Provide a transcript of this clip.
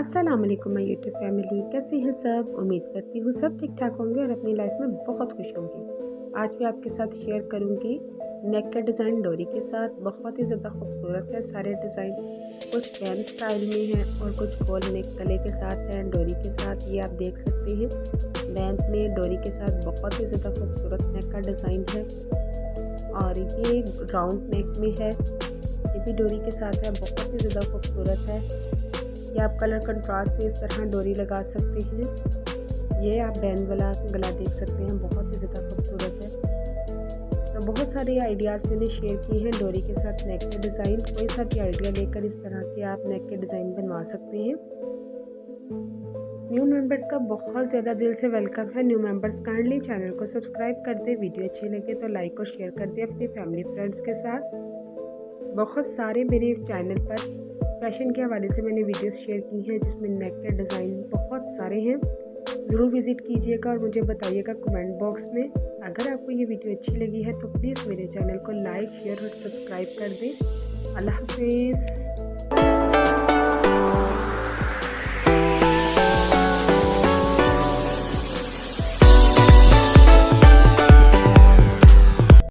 अस्सलाम वालेकुम my YouTube family, कैसे हैं सब। उम्मीद करती हूँ सब ठीक ठाक होंगे और अपनी लाइफ में बहुत खुश होंगे। आज मैं आपके साथ शेयर करूँगी नेक का डिज़ाइन डोरी के साथ। बहुत ही ज़्यादा खूबसूरत है सारे डिज़ाइन, कुछ पैन स्टाइल में है और कुछ गोल नेक गले के साथ है डोरी के साथ। ये आप देख सकते हैं लेंथ में डोरी के साथ बहुत ही ज़्यादा खूबसूरत नेक का डिज़ाइन है। और ये राउंड नेक में है, ये भी डोरी के साथ है, बहुत ही ज़्यादा खूबसूरत है। ये आप कलर कंट्रास्ट में इस तरह डोरी लगा सकते हैं। ये आप बैंड वाला गला देख सकते हैं, बहुत ही ज़्यादा खूबसूरत है। तो बहुत सारे आइडियाज़ मैंने शेयर किए हैं डोरी के साथ नेक के डिज़ाइन। कोई सा भी आइडिया लेकर इस तरह के आप नेक के डिज़ाइन बनवा सकते हैं। न्यू मेंबर्स का बहुत ज़्यादा दिल से वेलकम है। न्यू मेंबर्स काइंडली चैनल को सब्सक्राइब कर दे, वीडियो अच्छी लगे तो लाइक और शेयर कर दे अपने फैमिली फ्रेंड्स के साथ। बहुत सारे मेरे चैनल पर फैशन के हवाले से मैंने वीडियोस शेयर की हैं जिसमें नेक के डिज़ाइन बहुत सारे हैं। ज़रूर विज़िट कीजिएगा और मुझे बताइएगा कमेंट बॉक्स में। अगर आपको ये वीडियो अच्छी लगी है तो प्लीज़ मेरे चैनल को लाइक शेयर और सब्सक्राइब कर दें। अल्लाह हाफिज़।